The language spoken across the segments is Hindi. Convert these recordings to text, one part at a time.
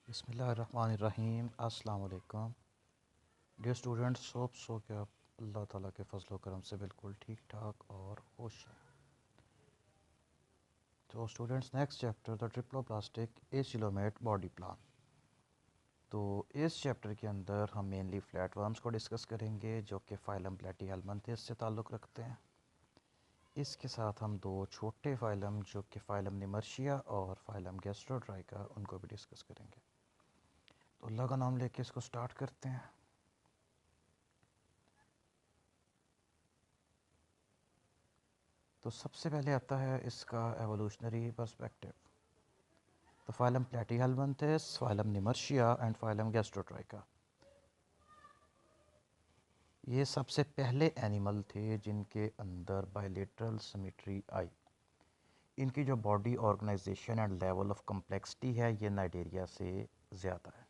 बिस्मिल्लाहिर्रहमानिर्रहीम। अस्सलाम वालेकुम डियर स्टूडेंट्स। होप सो कि आप अल्लाह ताला के फजल करम से बिल्कुल ठीक ठाक और खुश हैं। तो students, next chapter the ट्रिप्लोप्लास्टिक acoelomate body plan. तो इस चैप्टर के अंदर हम मेनली फ्लैट वर्म्स को डिस्कस करेंगे जो कि फाइलम प्लेटीहेल्मिन्थेस से ताल्लुक़ रखते हैं। इसके साथ हम दो छोटे फाइलम जो कि फाइलम निमर्शिया और फाइलम गैस्ट्रोट्राइका उनको भी डिस्कस करेंगे। तो अल्लाह का नाम लेके इसको स्टार्ट करते हैं। तो सबसे पहले आता है इसका एवोल्यूशनरी पर्सपेक्टिव। तो phylum platyhelminthes, phylum nemertea and phylum gastrotricha, ये सबसे पहले एनिमल थे जिनके अंदर बायलेटरल सिमेट्री आई। इनकी जो body organisation and level of complexity है ये नाइडेरिया से ज़्यादा है।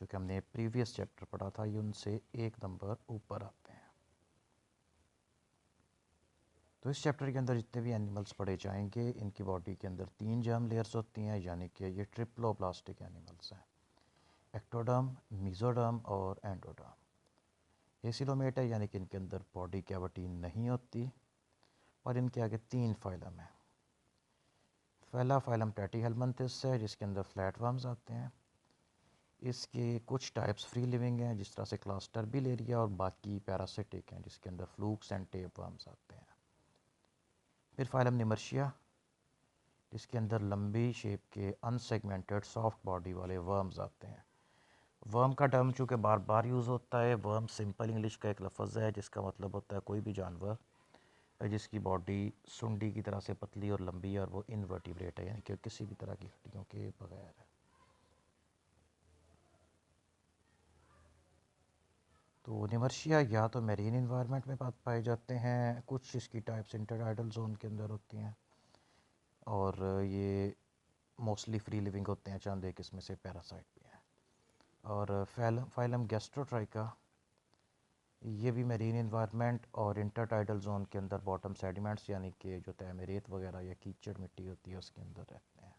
जो कि हमने प्रीवियस चैप्टर पढ़ा था, ये उनसे एक नंबर ऊपर आते हैं। तो इस चैप्टर के अंदर जितने भी एनिमल्स पढ़े जाएंगे, इनकी बॉडी के अंदर 3 जर्म लेयर्स होती हैं, यानी कि ये ट्रिप्लोप्लास्टिक एनिमल्स हैं। एक्टोडर्म, मीजोडर्म और एंडोडर्म। एसिलोमेट है, यानी कि इनके अंदर बॉडी कैविटी नहीं होती। और इनके आगे 3 फाइलम हैं। पहला फाइलम प्लेटीहेल्मिन्थेस है जिसके अंदर फ्लैट वर्म्स आते हैं। इसके कुछ टाइप्स फ्री लिविंग हैं जिस तरह से क्लास टर्बिलेरिया, और बाकी पैरासिटिक हैं जिसके अंदर फ्लूक्स एंड टेप वर्म्स आते हैं। फिर फाइलम निमर्शिया जिसके अंदर लंबी शेप के अनसेगमेंटेड सॉफ्ट बॉडी वाले वर्म्स आते हैं। वर्म का टर्म चूँकि बार बार यूज़ होता है, वर्म सिंपल इंग्लिश का एक लफ्ज़ है जिसका मतलब होता है कोई भी जानवर जिसकी बॉडी सुंडी की तरह से पतली और लंबी है और वो इनवर्टिब्रेट है, यानी कि किसी भी तरह की हड्डियों के बगैर है। तो निमर्शिया या तो मैरीन इन्वायरमेंट में पाए जाते हैं, कुछ इसकी टाइप्स इंटरटाइडल जोन के अंदर होती हैं, और ये मोस्टली फ्री लिविंग होते हैं, चंद एक इसमें से पैरासाइट भी हैं। और फाइलम गैस्ट्रोट्राइका, ये भी मेरीन इन्वायरमेंट और इंटरटाइडल जोन के अंदर बॉटम सेडिमेंट्स, यानी कि जो तय में रेत वगैरह या कीचड़ मिट्टी होती है उसके अंदर रहते हैं।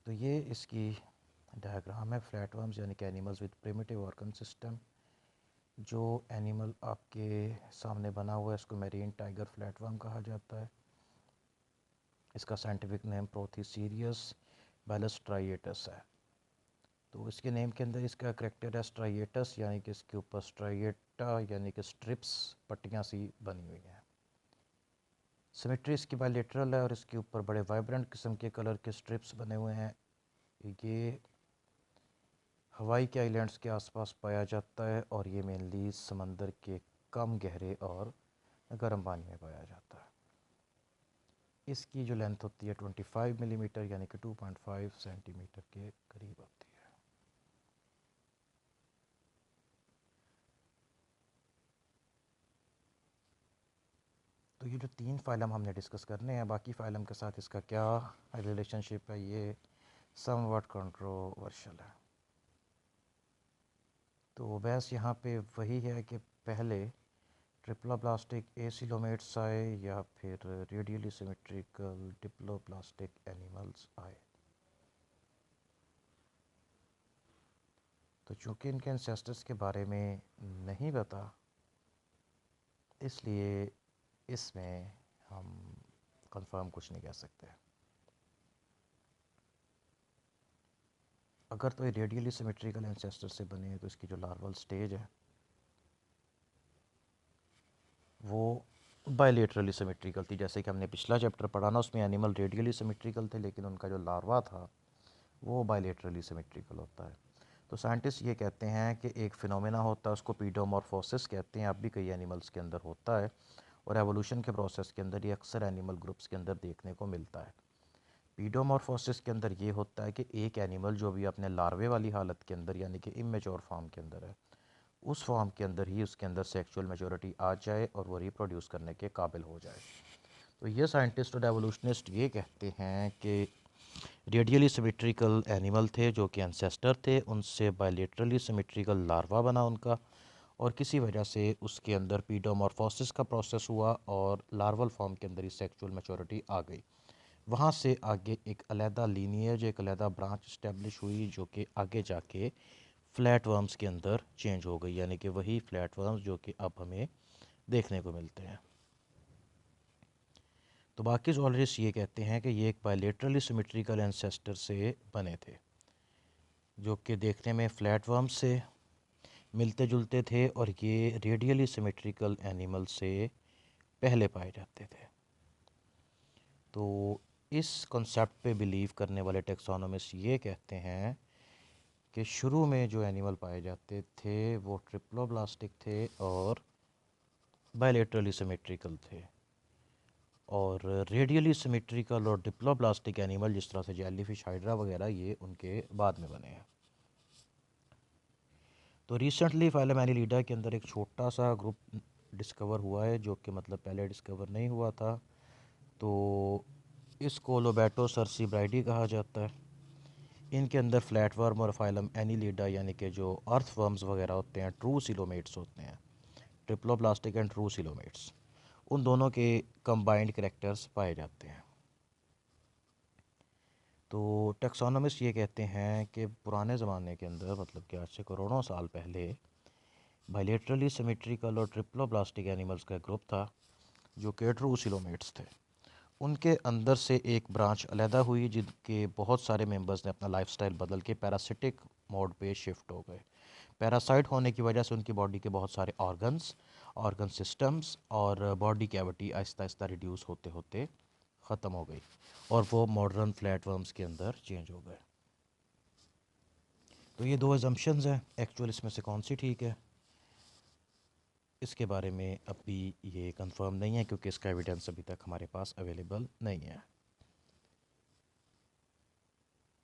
तो ये इसकी डायग्राम है फ्लैट वर्म्स, यानी कि animals with primitive organ system. जो एनिमल आपके सामने बना हुआ है इसको मेरीन टाइगर फ्लैट वर्म कहा जाता है। इसका साइंटिफिक नेम प्रोथीसीरियस बैलस्ट्राइएटस है। तो इसके नेम के अंदर इसका करेक्टर है स्ट्राइएटस, यानी कि इसके ऊपर स्ट्राइएटा यानी कि स्ट्रिप्स, पट्टियाँ सी बनी हुई हैं। सिमेट्री इसकी बायलेटरल है और इसके ऊपर बड़े वाइब्रेंट किस्म के कलर के स्ट्रिप्स बने हुए हैं। ये हवाई के आइलैंड्स के आसपास पाया जाता है और ये मेनली समंदर के कम गहरे और गर्म पानी में पाया जाता है। इसकी जो लेंथ होती है 25 मिलीमीटर, यानी कि 2.5 सेंटीमीटर के करीब होती है। तो ये जो 3 फाइलम हमने डिस्कस करने हैं, बाकी फाइलम के साथ इसका क्या रिलेशनशिप है ये समवट कंट्रोवर्शियल है। तो बहस यहाँ पे वही है कि पहले ट्रिप्लोप्लास्टिक एसिलोमेट्स आए या फिर रेडियली सिमेट्रिकल डिप्लोप्लास्टिक एनिमल्स आए। तो चूँकि इनके एंसेस्टर्स के बारे में नहीं पता, इसलिए इसमें हम कंफर्म कुछ नहीं कह सकते। अगर तो ये रेडियली सिमेट्रिकल एंसेस्टर से बने हैं तो इसकी जो लार्वल स्टेज है वो बायलेटरली सिमेट्रिकल थी। जैसे कि हमने पिछला चैप्टर पढ़ा ना, उसमें एनिमल रेडियली सिमेट्रिकल थे लेकिन उनका जो लार्वा था वो बायलेटरली सिमेट्रिकल होता है। तो साइंटिस्ट ये कहते हैं कि एक फिनोमेना होता है, उसको पीडोमॉर्फोसिस कहते हैं। अब भी कई एनिमल्स के अंदर होता है और एवोल्यूशन के प्रोसेस के अंदर ये अक्सर एनिमल ग्रुप्स के अंदर देखने को मिलता है। पीडोमॉर्फोसिस के अंदर ये होता है कि एक एनिमल जो भी अपने लार्वे वाली हालत के अंदर, यानी कि इमेच्योर फॉर्म के अंदर है, उस फॉर्म के अंदर ही उसके अंदर सेक्सुअल मैच्योरिटी आ जाए और वो रिप्रोड्यूस करने के काबिल हो जाए। तो ये साइंटिस्ट और एवोल्यूशनिस्ट ये कहते हैं कि रेडियली सिमेट्रिकल एनिमल थे जो कि एंसेस्टर थे, उनसे बायलेटरली सिमेट्रिकल लार्वा बना उनका, और किसी वजह से उसके अंदर पीडोमॉर्फोसिस का प्रोसेस हुआ और लार्वल फॉर्म के अंदर ही सेक्सुअल मैच्योरिटी आ गई। वहाँ से आगे एक अलहदा लीनिएज, एक अलहदा ब्रांच इस्टेब्लिश हुई जो कि आगे जाके फ्लैट वर्म्स के अंदर चेंज हो गई, यानी कि वही फ्लैट वर्म्स जो कि अब हमें देखने को मिलते हैं। तो बाकी जोलॉजिस्ट ये कहते हैं कि ये एक बायलेटरली सिमेट्रिकल एंसेस्टर से बने थे, जो कि देखने में फ्लैट वर्म से मिलते जुलते थे, और ये रेडियली सिमेट्रिकल एनिमल से पहले पाए जाते थे। तो इस कॉन्सेप्ट पे बिलीव करने वाले टेक्सोनोमिस्ट ये कहते हैं कि शुरू में जो एनिमल पाए जाते थे वो ट्रिप्लोब्लास्टिक थे और बायलेटरली सिमेट्रिकल थे, और रेडियली सिमेट्रिकल और डिप्लोब्लास्टिक एनिमल जिस तरह से जेलीफिश, हाइड्रा वगैरह, ये उनके बाद में बने हैं। तो रिसेंटली फाइलम एनिलिडा के अंदर एक छोटा सा ग्रुप डिस्कवर हुआ है जो कि मतलब पहले डिस्कवर नहीं हुआ था। तो इसको लोबैटो सर्सीब्राइडी कहा जाता है। इनके अंदर फ्लैट वर्म और फाइलम एनिलिडा यानी कि जो अर्थ वर्म्स वगैरह होते हैं, ट्रू सिलोमेट्स होते हैं, ट्रिप्लोब्लास्टिक एंड ट्रू सिलोमेट्स, उन दोनों के कंबाइंड कैरेक्टर्स पाए जाते हैं। तो टेक्सोनोमिस्ट ये कहते हैं कि पुराने ज़माने के अंदर, मतलब कि आज से करोड़ों साल पहले, बायलेटरली सिमेट्रिकल और ट्रिप्लोब्लास्टिक एनिमल्स का ग्रुप था जो कि ट्रू सिलोमेट्स थे। उनके अंदर से एक ब्रांच अलहदा हुई जिनके बहुत सारे मेंबर्स ने अपना लाइफस्टाइल बदल के पैरासिटिक मोड पे शिफ्ट हो गए। पैरासाइट होने की वजह से उनकी बॉडी के बहुत सारे ऑर्गन सिस्टम्स और body cavity Aahista Aahista reduce होते होते ख़त्म हो गई, और वो मॉडर्न फ्लैट वर्म्स के अंदर चेंज हो गए। तो ये दो एजम्पशंस हैं, एक्चुअल इसमें से कौन सी ठीक है इसके बारे में अभी ये कंफर्म नहीं है, क्योंकि इसका एविडेंस अभी तक हमारे पास अवेलेबल नहीं है।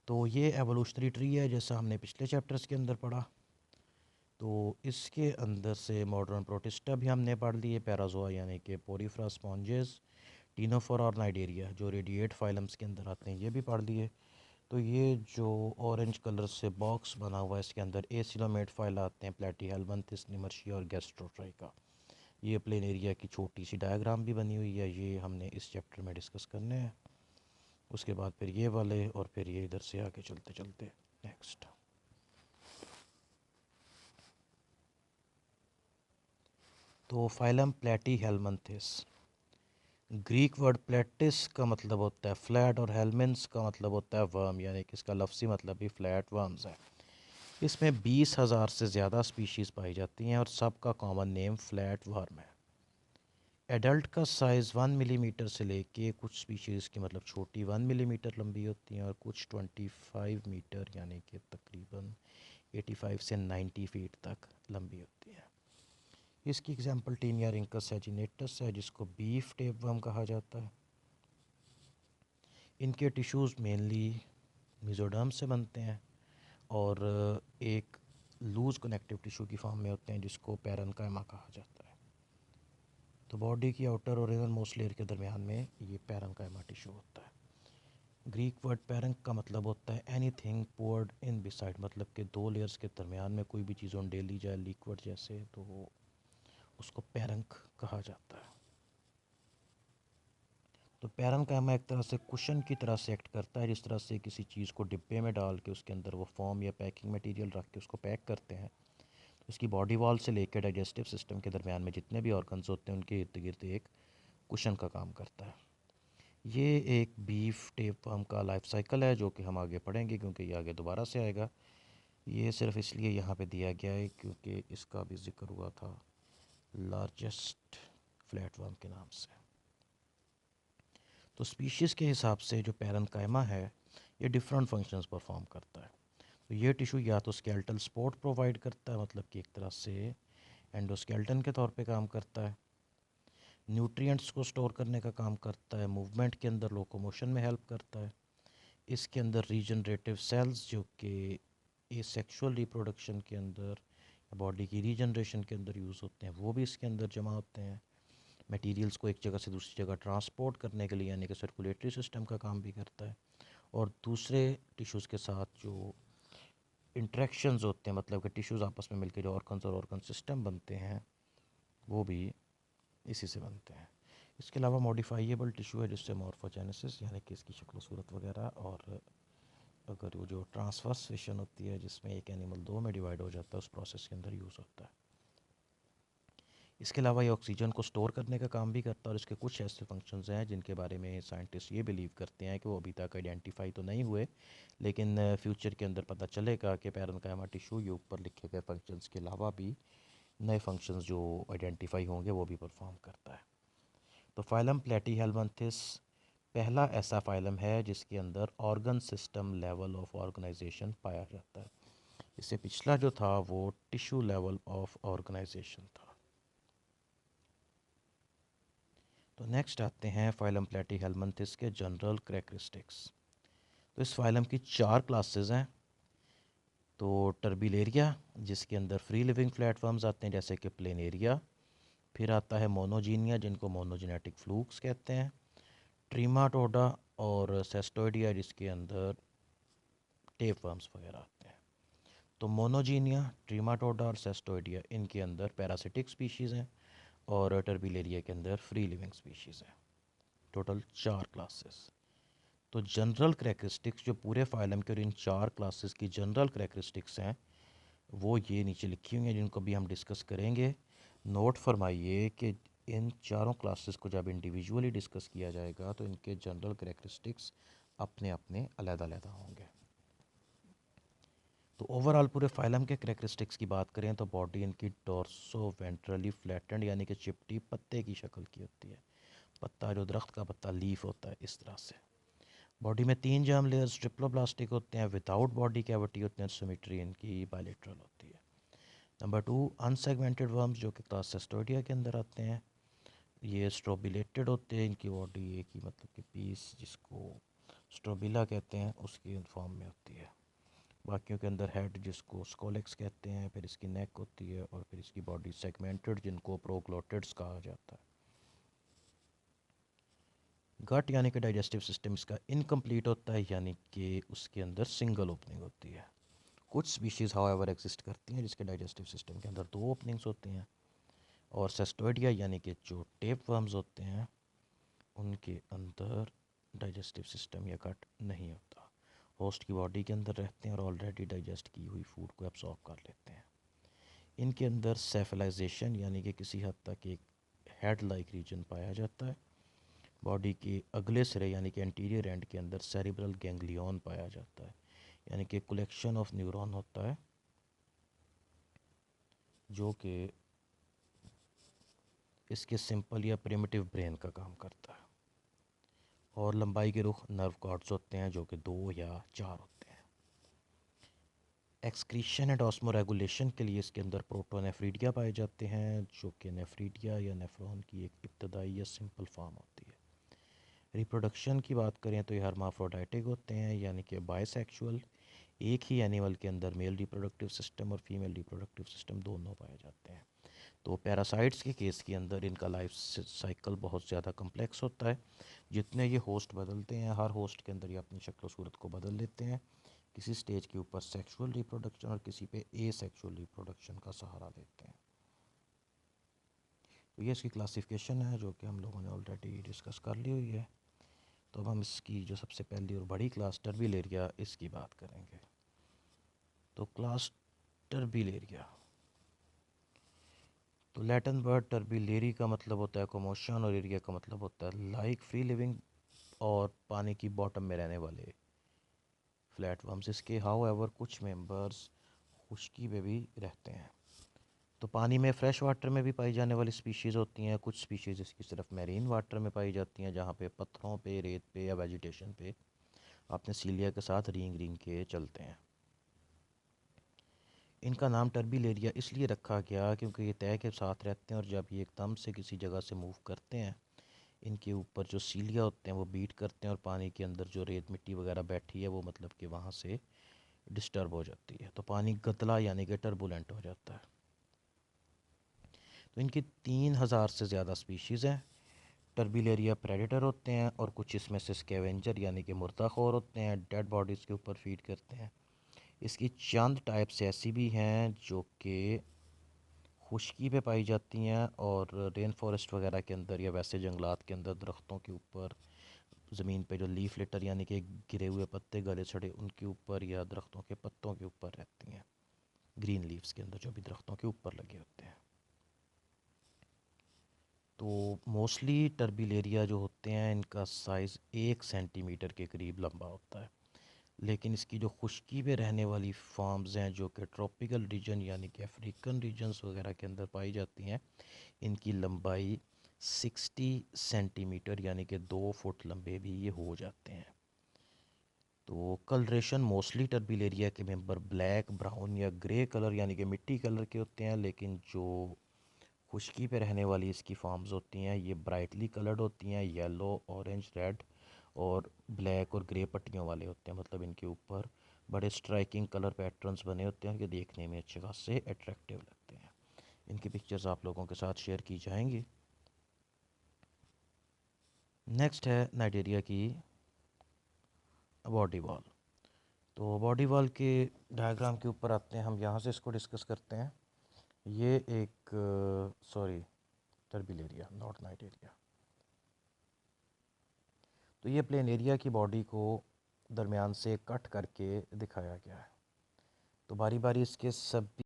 तो ये एवोल्यूशनरी ट्री है जैसा हमने पिछले चैप्टर्स के अंदर पढ़ा। तो इसके अंदर से मॉडर्न प्रोटिस्टा भी हमने पढ़ लिए, पैराजोआ यानी कि पोरीफ्रा, स्पॉन्जेस, टीनोफोरा और नाइडेरिया जो रेडिएट फाइलम्स के अंदर आते हैं, ये भी पढ़ लिए। तो ये जो ऑरेंज कलर से बॉक्स बना हुआ है इसके अंदर एसिलोमेट फाइल आते हैं, प्लेटीहेल्मिन्थस, निमर्शिया और गैस्ट्रोट्राइका। ये प्लेन एरिया की छोटी सी डायग्राम भी बनी हुई है, ये हमने इस चैप्टर में डिस्कस करने हैं। उसके बाद फिर ये वाले, और फिर ये इधर से आगे चलते चलते नेक्स्ट। तो phylum Platyhelminthes, Greek word plates का मतलब होता है फ्लैट और हेलमिन्स का मतलब होता है वर्म, यानी कि इसका लफ्ज़ी मतलब भी फ्लैट वर्म्स है। इसमें 20,000 से ज़्यादा स्पीशीज़ पाई जाती हैं और सबका कॉमन नेम फ्लैट वर्म है। एडल्ट का साइज़ 1 मिलीमीटर से लेके, कुछ स्पीशीज़ की मतलब छोटी 1 मिलीमीटर लंबी होती हैं और कुछ 25 मीटर यानी कि तकरीबन 85 से 90 फीट तक लंबी होती हैं। इसकी एग्जांपल टीनिया रिंकस सैजिनेटस है जिसको बीफ टेपवर्म कहा जाता है। इनके टिश्यूज़ मेनली मेसोडर्म से बनते हैं और एक लूज़ कनेक्टिव टिश्यू की फॉर्म में होते हैं जिसको पैरेन्काइमा कहा जाता है। तो बॉडी की आउटर और इनर मोस्ट लेयर के दरमियान में ये पैरेन्काइमा टिश्यू होता है। ग्रीक वर्ड पैरंक का मतलब होता है एनीथिंग पोर्ड इन बिसाइड, मतलब कि दो लेयर्स के दरमियान में कोई भी चीज़ ऑन डेली जाए लिक्विड जैसे, तो उसको पैरंक कहा जाता है। तो पैरेन्काइमा एक तरह से कुशन की तरह से एक्ट करता है, जिस तरह से किसी चीज़ को डिब्बे में डाल के उसके अंदर वो फॉर्म या पैकिंग मटेरियल रख के उसको पैक करते हैं। उसकी बॉडी वॉल से लेकर डाइजेस्टिव सिस्टम के दरमियान में जितने भी ऑर्गन्स होते हैं उनके इर्द गिर्द एक कुशन का काम करता है। ये एक बीफ टेपवर्म का लाइफ साइकिल है जो कि हम आगे पढ़ेंगे क्योंकि ये आगे दोबारा से आएगा। ये सिर्फ इसलिए यहाँ पे दिया गया है क्योंकि इसका भी जिक्र हुआ था लार्जेस्ट फ्लैटवर्म के नाम से। तो स्पीशीज़ के हिसाब से जो पैरेन्काइमा है ये डिफरेंट फंक्शंस परफॉर्म करता है। तो ये टिश्यू या तो स्केलेटल सपोर्ट प्रोवाइड करता है, मतलब कि एक तरह से एंडोस्केलेटन के तौर पे काम करता है, न्यूट्रिएंट्स को स्टोर करने का काम करता है, मूवमेंट के अंदर लोकोमोशन में हेल्प करता है। इसके अंदर रीजनरेटिव सेल्स जो कि एसेक्सुअल रिप्रोडक्शन के अंदर, बॉडी की रीजनरेशन के अंदर यूज़ होते हैं, वो भी इसके अंदर जमा होते हैं। मटेरियल्स को एक जगह से दूसरी जगह ट्रांसपोर्ट करने के लिए यानी कि सर्कुलेटरी सिस्टम का काम भी करता है। और दूसरे टिश्यूज़ के साथ जो इंट्रैक्शंस होते हैं, मतलब कि टिश्यूज़ आपस में मिलकर जो ऑर्गन्स और ऑर्गन सिस्टम बनते हैं, वो भी इसी से बनते हैं। इसके अलावा मॉडिफाइएबल टिश्यू है जिससे मॉर्फोजेनेसिस यानी कि इसकी शक्ल सूरत वगैरह, और अगर वो जो ट्रांसफर्सेशन होती है जिसमें एक एनिमल दो में डिवाइड हो जाता है उस प्रोसेस के अंदर यूज़ होता है। इसके अलावा ये ऑक्सीजन को स्टोर करने का काम भी करता है, और इसके कुछ ऐसे फंक्शंस हैं जिनके बारे में साइंटिस्ट ये बिलीव करते हैं कि वो अभी तक आइडेंटिफाई तो नहीं हुए, लेकिन फ्यूचर के अंदर पता चलेगा कि पैरेन्काइमा टिश्यू ये ऊपर लिखे गए फंक्शंस के अलावा भी नए फंक्शंस जो आइडेंटिफाई होंगे वो भी परफॉर्म करता है। तो फाइलम प्लेटीहेल्मिन्थस पहला ऐसा फाइलम है जिसके अंदर organ system level of organisation पाया जाता है। इससे पिछला जो था वो टिश्यू लेवल ऑफ ऑर्गेनाइजेशन था। तो नेक्स्ट आते हैं फाइलम प्लेटीहेल्मिन्थस के जनरल कैरेक्टरिस्टिक्स। तो इस फाइलम की 4 क्लासेस हैं। तो टर्बिलेरिया जिसके अंदर फ्री लिविंग प्लेटफॉर्म्स आते हैं जैसे कि प्लेनेरिया, फिर आता है मोनोजीनिया जिनको मोनोजेनेटिक फ्लूक्स कहते हैं, ट्रीमाटोडा और सेस्टोइडिया जिसके अंदर टेपवर्म्स वगैरह आते हैं। तो मोनोजीनिया, ट्रीमाटोडा और सेस्टोइडिया इनके अंदर पैरासिटिक स्पीशीज़ हैं, और टर्बिलेरिया के अंदर फ्री लिविंग स्पीशीज़ हैं। Total 4 classes. तो जनरल करैक्टरिस्टिक्स जो पूरे फाइलम के और इन 4 क्लासेस की जनरल करैक्टरिस्टिक्स हैं वो ये नीचे लिखी हुई हैं जिनको भी हम डिस्कस करेंगे। नोट फरमाइए कि इन चारों क्लासेस को जब इंडिविजुअली डिस्कस किया जाएगा तो इनके जनरल करैक्टरिस्टिक्स अपने अपने अलग-अलग होंगे। तो ओवरऑल पूरे फाइलम के करैक्टरिस्टिक्स की बात करें तो बॉडी इनकी डोर्सो वेंट्रली फ्लैटेंड यानी कि चिपटी पत्ते की शक्ल की होती है। पत्ता जो दरख्त का पत्ता लीफ होता है इस तरह से। बॉडी में 3 जर्म लेयर्स ट्रिप्लोब्लास्टिक होते हैं, विदाउट बॉडी कैविटी होते हैं, सिमेट्री इनकी बायलेटरल होती है। नंबर 2 अनसेगमेंटेड वर्म्स जो कि क्लास सेस्टोडिया के अंदर आते हैं। ये स्ट्रोबिलेटेड होते हैं, इनकी बॉडी एक ही मतलब कि पीस जिसको स्ट्रोबिला कहते हैं उसकी फॉर्म में होती है। बाकियों के अंदर हेड जिसको स्कोलेक्स कहते हैं, फिर इसकी नेक होती है, और फिर इसकी बॉडी सेगमेंटेड जिनको प्रोग्लोटिड्स कहा जाता है। गट यानी कि डाइजेस्टिव सिस्टम इसका इनकम्प्लीट होता है यानी कि उसके अंदर सिंगल ओपनिंग होती है। कुछ स्पीशीज़ हाउएवर एग्जिस्ट करती हैं जिसके डाइजेस्टिव सिस्टम के अंदर 2 ओपनिंग्स होती हैं, और सेस्टोइडिया यानी कि जो टेप वर्म्स होते हैं उनके अंदर डाइजेस्टिव सिस्टम या गट नहीं होता। होस्ट की बॉडी के अंदर रहते हैं और ऑलरेडी डाइजेस्ट की हुई फूड को एब्सॉर्ब कर लेते हैं। इनके अंदर सेफलाइजेशन यानी कि किसी हद तक एक हेड लाइक रीजन पाया जाता है। बॉडी के अगले सिरे यानी कि एंटीरियर एंड के अंदर सेरिब्रल गैंग्लियन पाया जाता है, यानी कि कलेक्शन ऑफ न्यूरॉन होता है जो कि इसके सिंपल या प्रिमिटिव ब्रेन का काम करता है। और लंबाई के रुख नर्व कॉर्ड्स होते हैं जो कि 2 या 4 होते हैं। एक्सक्रीशन एंड ऑस्मोरेगुलेशन के लिए इसके अंदर प्रोटोनेफ्रीडिया पाए जाते हैं जो कि नेफ्रीडिया या नेफ्रॉन की एक इब्तदाई या सिंपल फॉर्म होती है। रिप्रोडक्शन की बात करें तो ये हर्माफ्रोडाइटिक होते हैं यानी कि बाइसेक्सुअल। एक ही एनिमल के अंदर मेल रिप्रोडक्टिव सिस्टम और फीमेल रिप्रोडक्टिव सिस्टम दोनों पाए जाते हैं। तो पैरासाइट्स के केस के अंदर इनका लाइफ साइकिल बहुत ज़्यादा कम्प्लेक्स होता है। जितने ये होस्ट बदलते हैं हर होस्ट के अंदर ये अपनी शक्ल सूरत को बदल लेते हैं। किसी स्टेज के ऊपर सेक्सुअल रिप्रोडक्शन और किसी पे एसेक्सुअल रिप्रोडक्शन का सहारा लेते हैं। तो ये इसकी क्लासिफिकेशन है जो कि हम लोगों ने ऑलरेडी डिस्कस कर ली हुई है। तो अब हम इसकी जो सबसे पहली और बड़ी क्लास टर्बिलेरिया इसकी बात करेंगे। तो क्लास टर्बिलेरिया, तो लैटिन वर्ड टर्बिलेरी का मतलब होता है कोमोशन और एरिया का मतलब होता है लाइक फ्री लिविंग और पानी की बॉटम में रहने वाले फ्लैटवर्म्स। इसके हाउ एवर कुछ मेंबर्स खुश्की में भी रहते हैं। तो पानी में फ्रेश वाटर में भी पाई जाने वाली स्पीशीज़ होती हैं। कुछ स्पीशीज़ इसकी सिर्फ मैरीन वाटर में पाई जाती हैं जहाँ पे पत्थरों पे, रेत पे या वेजिटेशन पे अपने सीलिया के साथ रींग रींग के चलते हैं। इनका नाम टर्बिलेरिया इसलिए रखा गया क्योंकि ये तह के साथ रहते हैं और जब ये एकदम से किसी जगह से मूव करते हैं इनके ऊपर जो सीलिया होते हैं वो बीट करते हैं और पानी के अंदर जो रेत मिट्टी वगैरह बैठी है वो मतलब कि वहाँ से डिस्टर्ब हो जाती है, तो पानी गतला यानी कि टर्बुलेंट हो जाता है। तो इनकी 3000 से ज़्यादा स्पीशीज़ हैं। टर्बिलेरिया प्रेडेटर होते हैं और कुछ इसमें से स्कैवेंजर यानी कि मुर्दाखोर होते हैं, डेड बॉडीज़ के ऊपर फीड करते हैं। इसकी चंद टाइप्स ऐसी भी हैं जो कि खुश्की पे पाई जाती हैं और रेन फॉरेस्ट वगैरह के अंदर या वैसे जंगलात के अंदर दरख्तों के ऊपर, ज़मीन पे जो लीफ लिटर यानी कि गिरे हुए पत्ते गले सड़े उनके ऊपर या दरख्तों के पत्तों के ऊपर रहती हैं, ग्रीन लीव्स के अंदर जो भी दरख्तों के ऊपर लगे होते हैं। तो मोस्टली टर्बिलेरिया जो होते हैं इनका साइज़ 1 सेंटीमीटर के करीब लंबा होता है, लेकिन इसकी जो खुश्की पे रहने वाली फार्म्स हैं जो कि ट्रॉपिकल रीजन यानी कि अफ्रीकन रीजन्स वगैरह के अंदर पाई जाती हैं, इनकी लंबाई 60 सेंटीमीटर यानी कि 2 फुट लंबे भी ये हो जाते हैं। तो कलरेशन मोस्टली टर्बिलेरिया के मेंबर ब्लैक, ब्राउन या ग्रे कलर यानी कि मिट्टी कलर के होते हैं, लेकिन जो खुश्की पे रहने वाली इसकी फार्म्स होती हैं ये ब्राइटली कलर्ड होती हैं, येलो, ऑरेंज, रेड और ब्लैक और ग्रे पट्टियों वाले होते हैं। मतलब इनके ऊपर बड़े स्ट्राइकिंग कलर पैटर्न्स बने होते हैं कि देखने में अच्छे खासे अट्रैक्टिव लगते हैं। इनकी पिक्चर्स आप लोगों के साथ शेयर की जाएंगी। नेक्स्ट है नाइजीरिया की बॉडी वॉल। तो बॉडी वॉल के डायग्राम के ऊपर आते हैं, हम यहाँ से इसको डिस्कस करते हैं। ये एक सॉरी टर्बिलेरिया नॉट नाइजीरिया। तो ये प्लेन एरिया की बॉडी को दरमियान से कट करके दिखाया गया है। तो बारी बारी इसके सभी